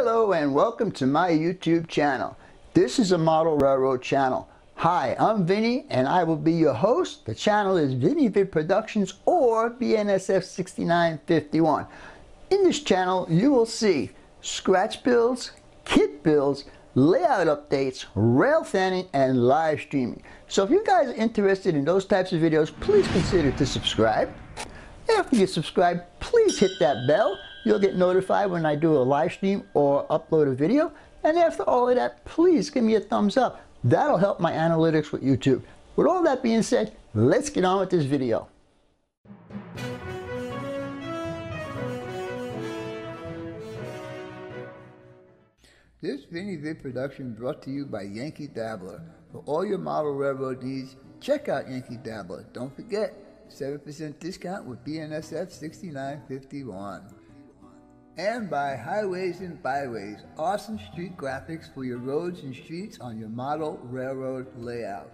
Hello and welcome to my YouTube channel. This is a model railroad channel. Hi, I'm Vinny and I will be your host. The channel is Vinny Vid Productions or BNSF 6951. In this channel you will see scratch builds, kit builds, layout updates, rail fanning, and live streaming. So if you guys are interested in those types of videos, please consider to subscribe. After you subscribe, please hit that bell. You'll get notified when I do a live stream or upload a video. And after all of that, please give me a thumbs up. That'll help my analytics with YouTube. With all that being said, let's get on with this video. This Vinny Vid production brought to you by Yankee Dabbler. For all your model railroad needs, check out Yankee Dabbler. Don't forget, 7% discount with BNSF 6951. And by Highways and Byways, awesome street graphics for your roads and streets on your model railroad layout.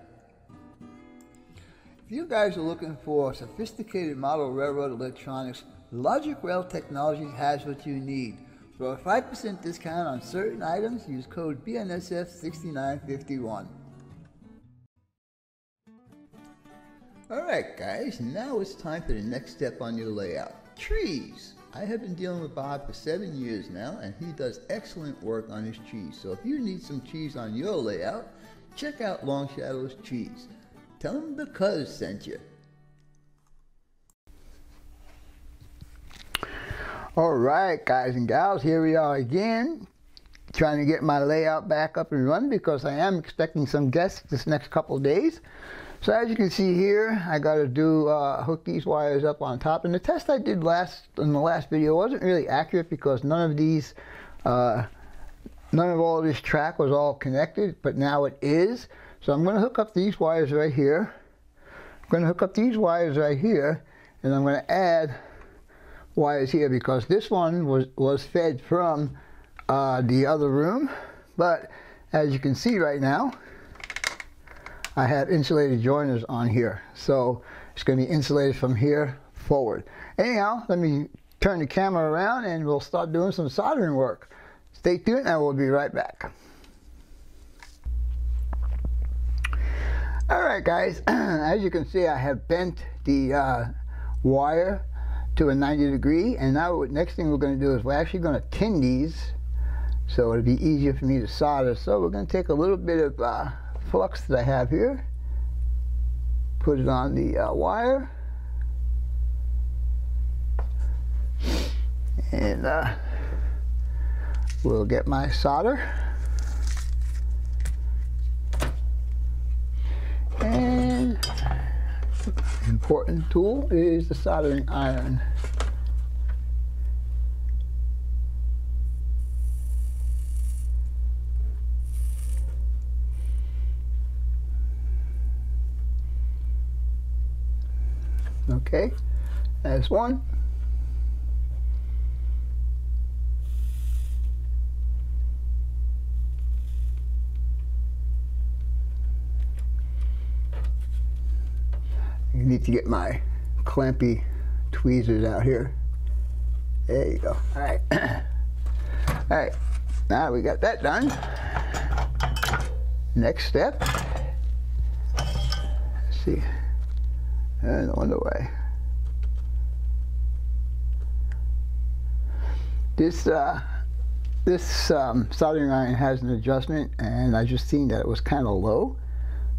If you guys are looking for sophisticated model railroad electronics, Logic Rail Technologies has what you need. For a 5% discount on certain items, use code BNSF 6951. Alright guys, now it's time for the next step on your layout. Trees! I have been dealing with Bob for 7 years now, and he does excellent work on his trees. So if you need some trees on your layout, check out Long Shadow's Trees. Tell him the Cuz sent you. Alright guys and gals, here we are again, trying to get my layout back up and running because I am expecting some guests this next couple of days. So as you can see here, I got to do hook these wires up on top, and the test I did in the last video wasn't really accurate because none of all this track was all connected, but now it is. So I'm going to hook up these wires right here. I'm going to hook up these wires right here, and I'm going to add wires here because this one was fed from the other room, but as you can see right now, I have insulated joiners on here, so it's going to be insulated from here forward. Anyhow, let me turn the camera around and we'll start doing some soldering work. Stay tuned and we'll be right back. Alright guys, as you can see, I have bent the wire to a 90 degree, and now the next thing we're going to do is we're actually going to tin these so it'll be easier for me to solder. So we're going to take a little bit of flux that I have here, put it on the wire, and we'll get my solder, and important tool is the soldering iron. Okay, that's one. I need to get my clampy tweezers out here. There you go. All right. All right, now we got that done. Next step. Let's see. And on the way. This soldering iron has an adjustment, and I just seen that it was kind of low,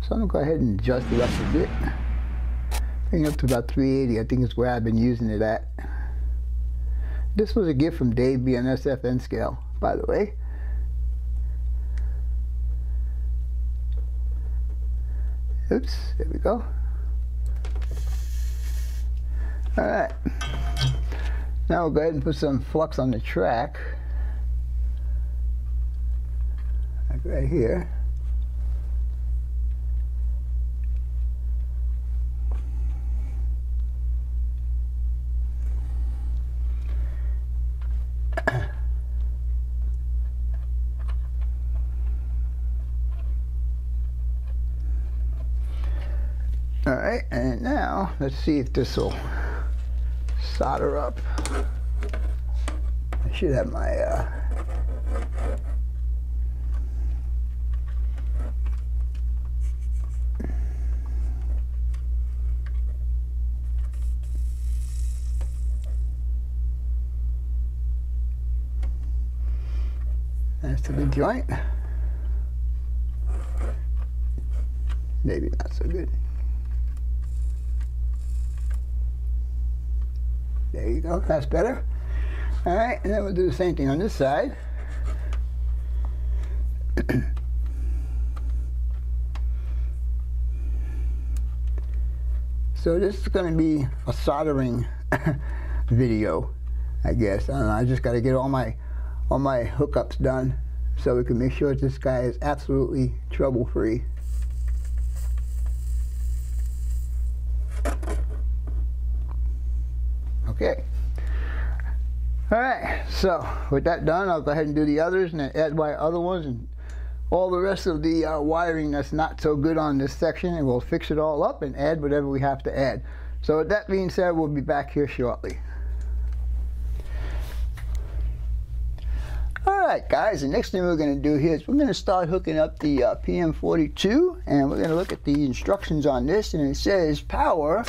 so I'm gonna go ahead and adjust it up a bit. Bring it up to about 380. I think is where I've been using it at. This was a gift from Dave BNSF N Scale, by the way. Oops, there we go. Alright, now we'll go ahead and put some flux on the track, like right here. Alright, and now let's see if this will solder up. I should have my That's to the joint. Maybe not so good. There you go, that's better. All right, and then we'll do the same thing on this side. So this is going to be a soldering video, I guess. I don't know, I just got to get all my hookups done so we can make sure this guy is absolutely trouble-free. Okay. All right, so with that done, I'll go ahead and do the others and then add my other ones and all the rest of the wiring that's not so good on this section, and we'll fix it all up and add whatever we have to add. So with that being said, we'll be back here shortly. Alright guys, the next thing we're going to do here is we're going to start hooking up the PM42, and we're going to look at the instructions on this, and it says power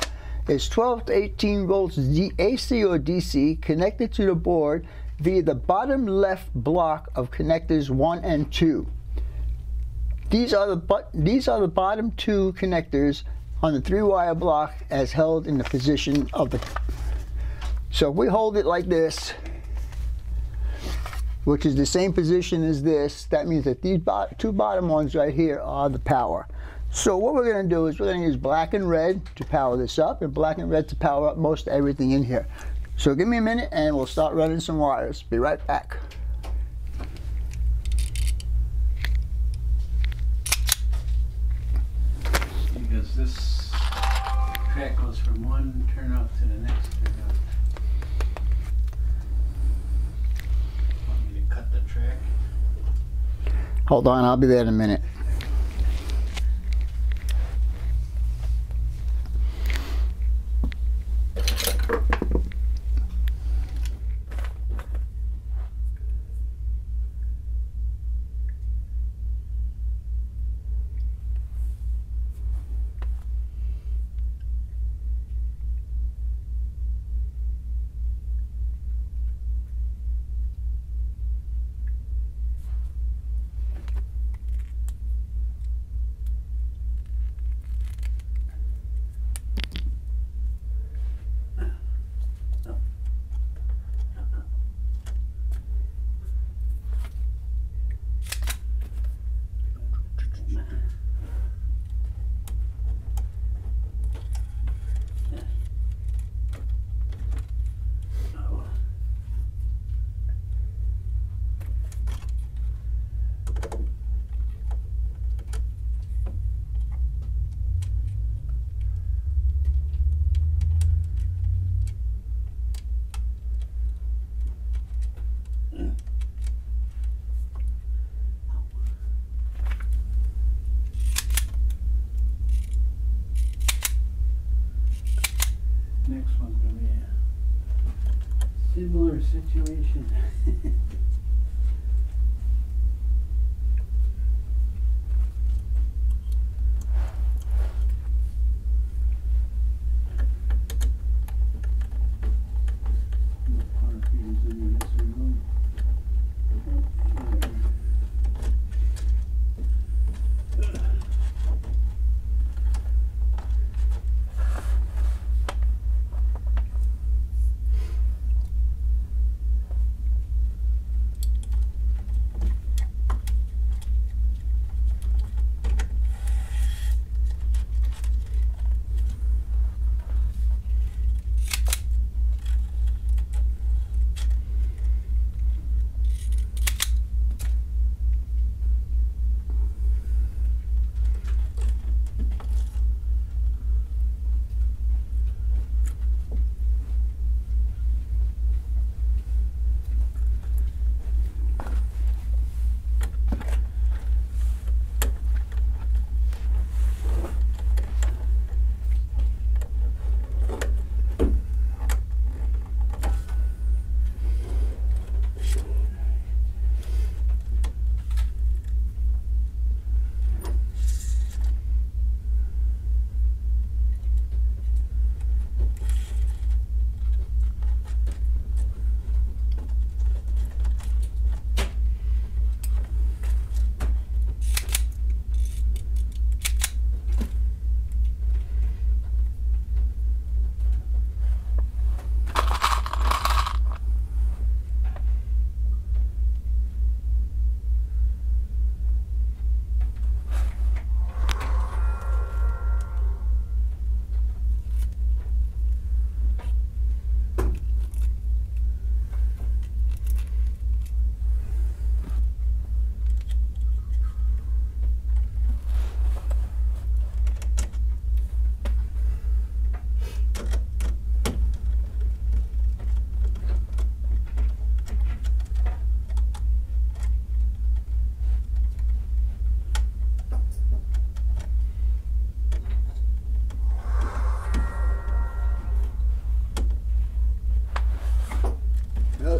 is 12 to 18 volts AC or DC connected to the board via the bottom left block of connectors 1 and 2. These are the bottom 2 connectors on the 3-wire block as held in the position of the... So if we hold it like this, which is the same position as this, that means that these two bottom ones right here are the power. So what we're going to do is we're going to use black and red to power this up, and black and red to power up most everything in here. So give me a minute and we'll start running some wires. Be right back. Because this track goes from one turnout to the next turnout. Want me to cut the track? Hold on, I'll be there in a minute. Next one's gonna be a similar situation.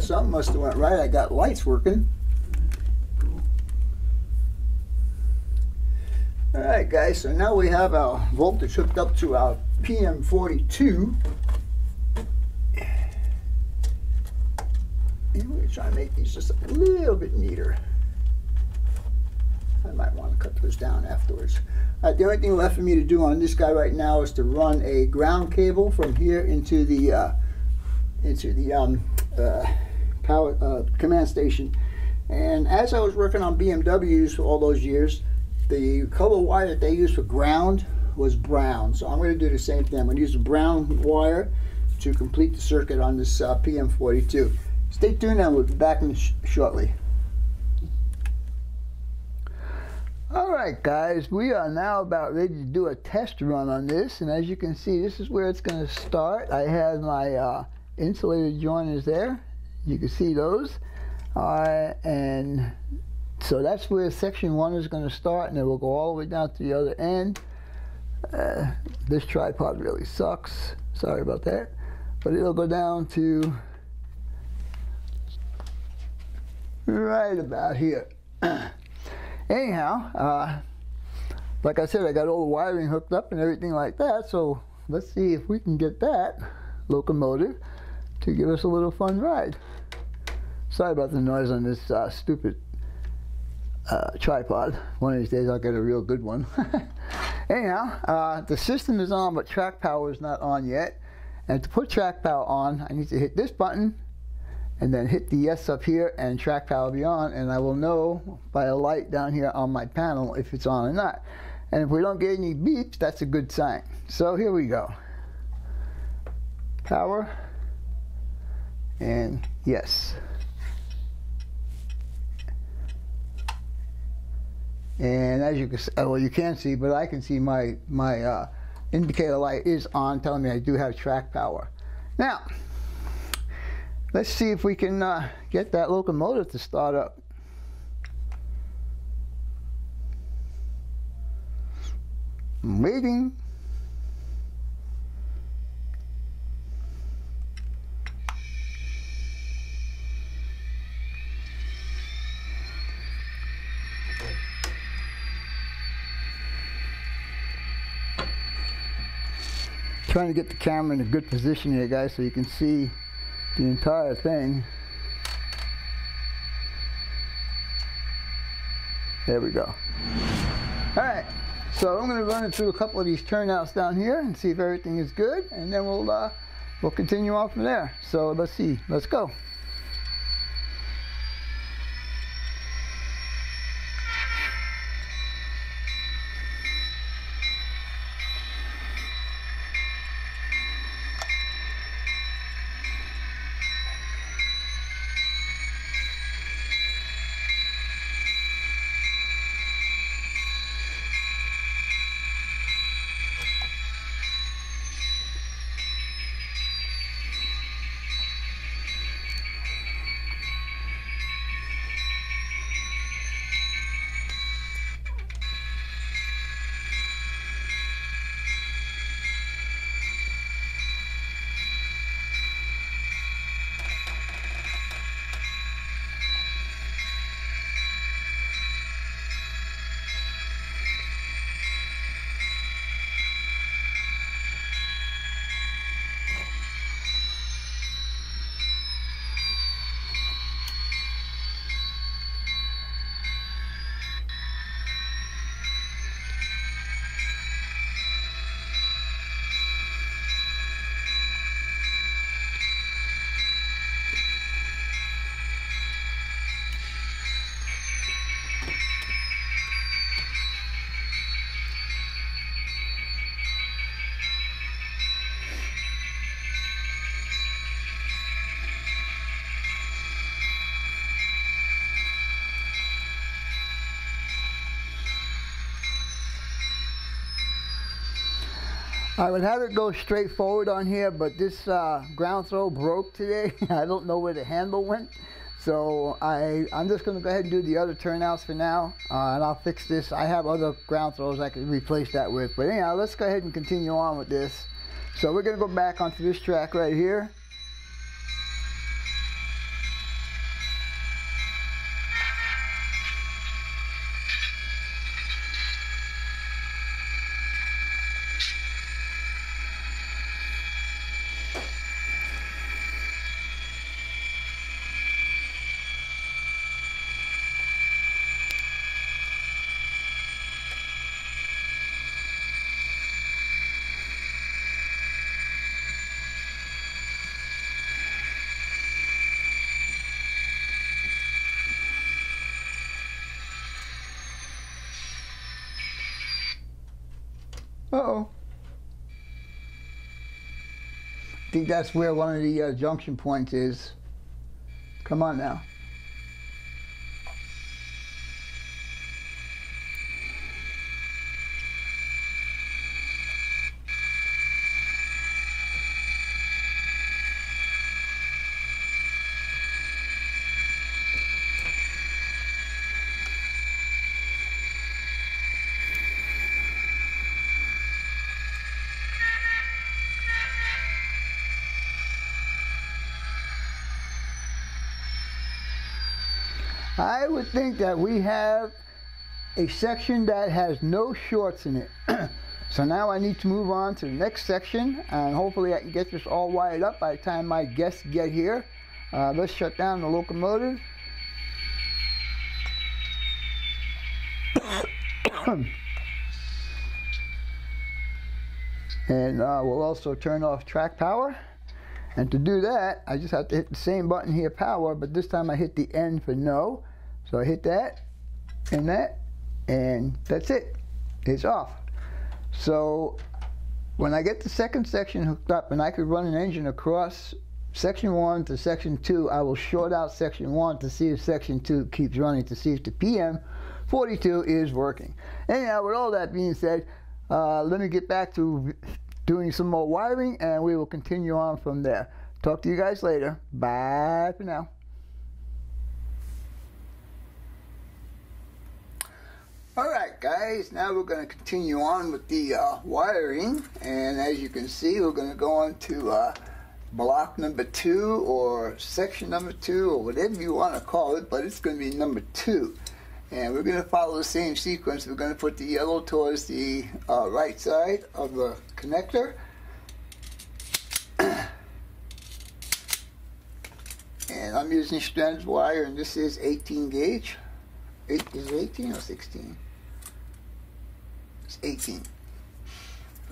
something must have went right. I got lights working. Alright guys, so now we have our voltage hooked up to our PM42. And we're going to try to make these just a little bit neater. I might want to cut those down afterwards. The only thing left for me to do on this guy right now is to run a ground cable from here into the power command station. And as I was working on BMWs for all those years, the color wire that they used for ground was brown. So I'm going to do the same thing. I'm going to use a brown wire to complete the circuit on this PM42. Stay tuned and we'll be back shortly. Alright guys, we are now about ready to do a test run on this, and as you can see, this is where it's going to start. I have my insulated joiners there. You can see those. And so that's where section 1 is going to start, and it will go all the way down to the other end. This tripod really sucks. Sorry about that. But it'll go down to right about here. Anyhow, like I said, I got all the wiring hooked up and everything like that, so let's see if we can get that locomotive to give us a little fun ride. Sorry about the noise on this stupid tripod. One of these days I'll get a real good one. Anyhow, the system is on, but track power is not on yet. And to put track power on, I need to hit this button and then hit the yes up here, and track power will be on, and I will know by a light down here on my panel if it's on or not. And if we don't get any beeps, that's a good sign. So here we go. Power and yes. And as you can see, well, you can't see, but I can see my indicator light is on, telling me I do have track power. Now, let's see if we can get that locomotive to start up. I'm waiting. Trying to get the camera in a good position here, guys, so you can see the entire thing. There we go. Alright, so I'm going to run it through a couple of these turnouts down here and see if everything is good, and then we'll continue on from there. So let's see, let's go. I would have it go straight forward on here, but this ground throw broke today. I don't know where the handle went. So I'm just going to go ahead and do the other turnouts for now, and I'll fix this. I have other ground throws I can replace that with. But anyhow, let's go ahead and continue on with this. So we're going to go back onto this track right here. Uh-oh. I think that's where one of the junction points is. Come on now. I would think that we have a section that has no shorts in it. So now I need to move on to the next section, and hopefully I can get this all wired up by the time my guests get here. Let's shut down the locomotive. And we'll also turn off track power. And to do that, I just have to hit the same button here, power, but this time I hit the N for no. So I hit that, and that's it. It's off. So when I get the second section hooked up and I could run an engine across section 1 to section 2, I will short out section 1 to see if section 2 keeps running, to see if the PM42 is working. Anyhow, with all that being said, let me get back to doing some more wiring, and we will continue on from there. Talk to you guys later. Bye for now. Alright guys, now we're going to continue on with the wiring, and as you can see, we're going to go on to block number 2 or section number 2 or whatever you want to call it, but it's going to be number 2. And we're going to follow the same sequence. We're going to put the yellow towards the right side of the connector. And I'm using strands wire, and this is 18 gauge. Is it 18 or 16? It's 18.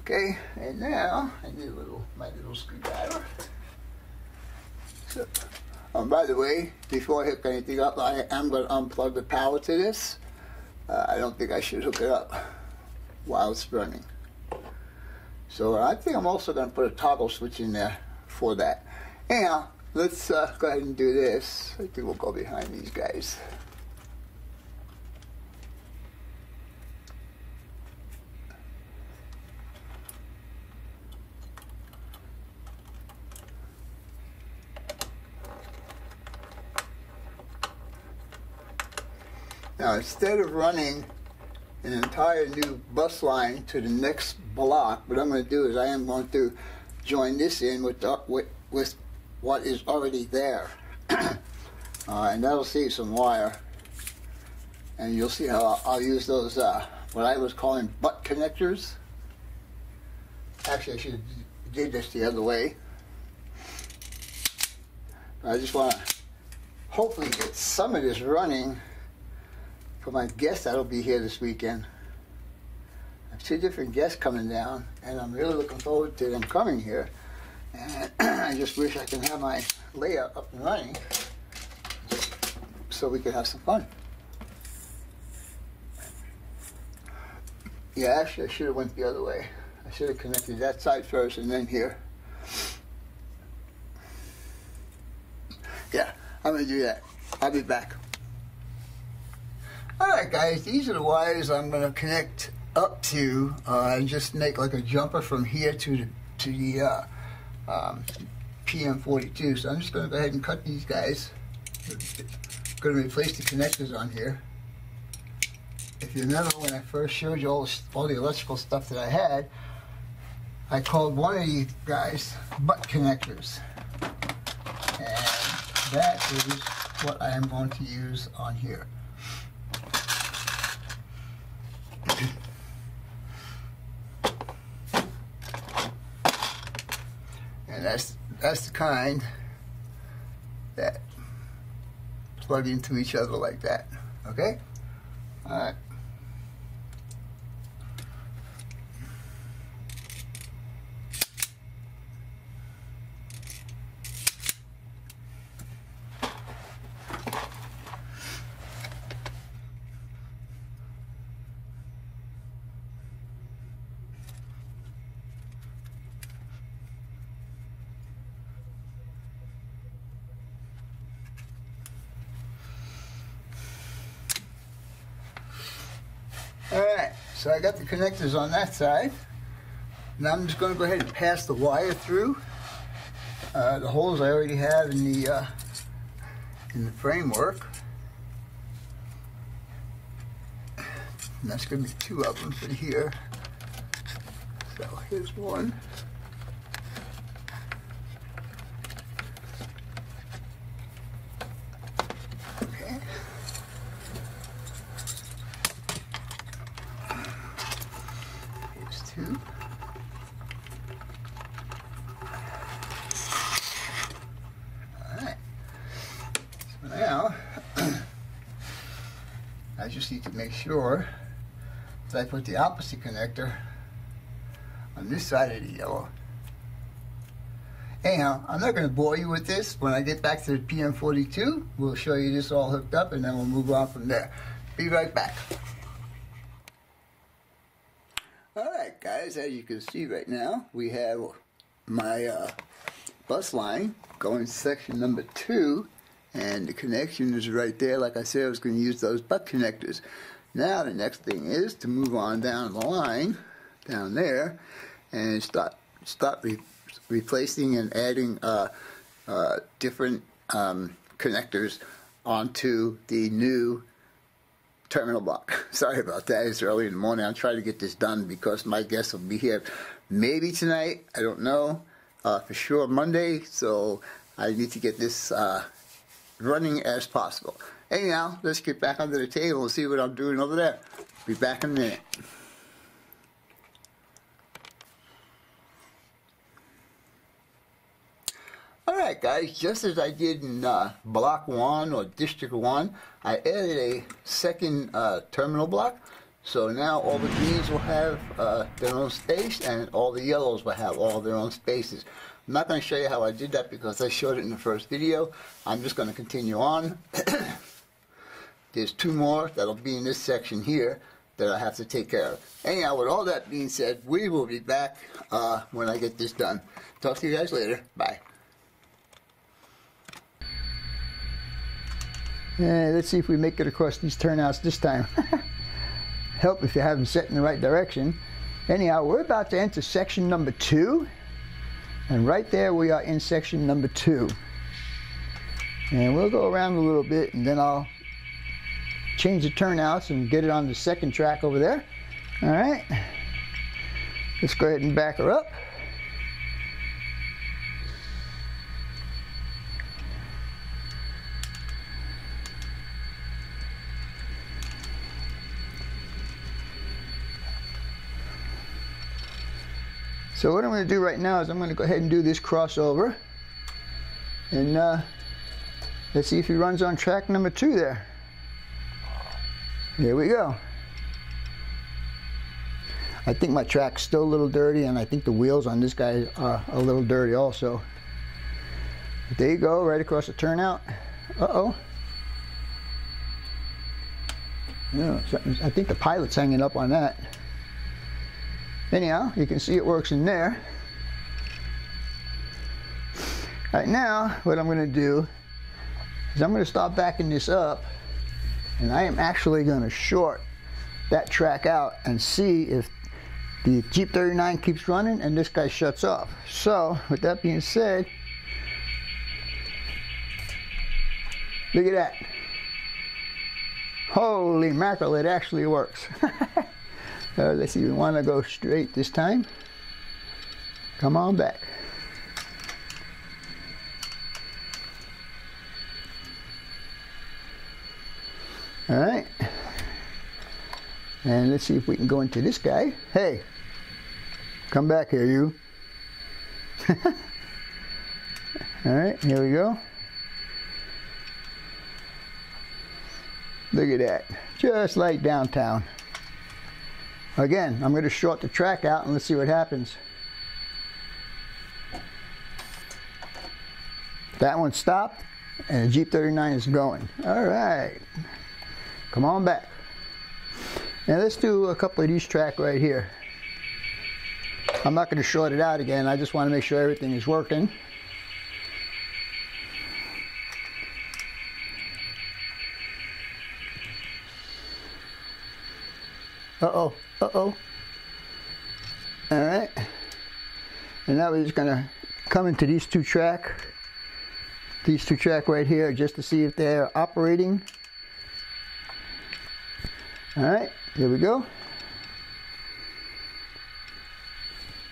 Okay, and now I need my little screwdriver. So, by the way, before I hook anything up, I am going to unplug the power to this. I don't think I should hook it up while it's running. So I think I'm also going to put a toggle switch in there for that. Anyhow, let's go ahead and do this. I think we'll go behind these guys. Now, instead of running an entire new bus line to the next block, what I'm going to do is I am going to join this in with what is already there. And that'll save some wire. And you'll see how I'll use those, what I was calling butt connectors. Actually, I should have did this the other way. I just want to hopefully get some of this running for my guests that'll be here this weekend. I have 2 different guests coming down, and I'm really looking forward to them coming here. And I just wish I can have my layout up and running so we can have some fun. Yeah, actually I should have went the other way. I should have connected that side first and then here. Yeah, I'm going to do that. I'll be back. Alright guys, these are the wires I'm going to connect up to and just make like a jumper from here to the PM42. So I'm just going to go ahead and cut these guys. I'm going to replace the connectors on here. If you remember when I first showed you all the electrical stuff that I had, I called one of these guys butt connectors. And that is what I am going to use on here. And that's the kind that plug into each other like that. Okay? Alright. So I got the connectors on that side. Now I'm just going to go ahead and pass the wire through the holes I already have in the framework. And that's going to be 2 of them for here. So here's one. Okay. Here's 2. Alright. So now, I just need to make sure that I put the opposite connector on this side of the yellow. Anyhow, I'm not going to bore you with this. When I get back to the PM42, we'll show you this all hooked up and then we'll move on from there. Be right back. Alright guys, as you can see right now, we have my bus line going to section number 2, and the connection is right there. Like I said, I was going to use those butt connectors. Now the next thing is to move on down the line, down there, and start replacing and adding different connectors onto the new terminal block. Sorry about that, it's early in the morning. I'm trying to get this done because my guests will be here maybe tonight, I don't know, for sure Monday, so I need to get this running as possible. Anyhow, let's get back under the table and see what I'm doing over there. Be back in a minute. Alright guys, just as I did in block 1 or district 1, I added a second terminal block. So now all the greens will have their own space and all the yellows will have all their own spaces. I'm not going to show you how I did that because I showed it in the first video. I'm just going to continue on. There's 2 more that'll be in this section here that I have to take care of. Anyhow, with all that being said, we will be back when I get this done. Talk to you guys later. Bye. Let's see if we make it across these turnouts this time. Help if you have them set in the right direction. Anyhow, we're about to enter section number 2. And right there we are in section number 2. And we'll go around a little bit and then I'll change the turnouts and get it on the second track over there. Alright. Let's go ahead and back her up. So what I'm going to do right now is I'm going to go ahead and do this crossover. And let's see if he runs on track number 2 there. Here we go. I think my track's still a little dirty, and I think the wheels on this guy are a little dirty also. But there you go, right across the turnout. Uh-oh. Yeah, I think the pilot's hanging up on that. Anyhow, you can see it works in there. Right now, what I'm going to do is I'm going to start backing this up, and I am actually going to short that track out and see if the Jeep 39 keeps running and this guy shuts off. So, with that being said, look at that. Holy mackerel, it actually works. Let's see, we want to go straight this time. Come on back. Alright. And let's see if we can go into this guy. Hey, come back here, you. Alright, here we go. Look at that. Just like downtown. Again, I'm going to short the track out and let's see what happens. That one stopped and the Jeep 39 is going. Alright. Come on back. Now let's do a couple of these tracks right here. I'm not going to short it out again. I just want to make sure everything is working. Uh-oh, uh-oh. All right. And now we're just gonna come into these two track right here just to see if they're operating. All right, here we go.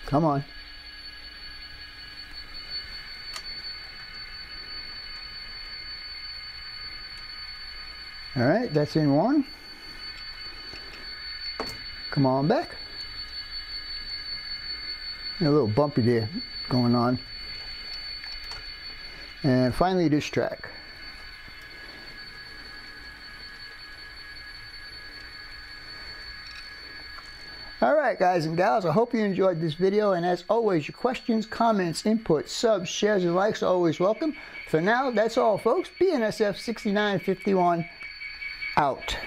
Come on. All right, that's in one. Come on back. A little bumpy there going on. And finally this track. Alright guys and gals, I hope you enjoyed this video, and as always, your questions, comments, input, subs, shares, and likes are always welcome. For now, that's all folks. BNSF 6951 out.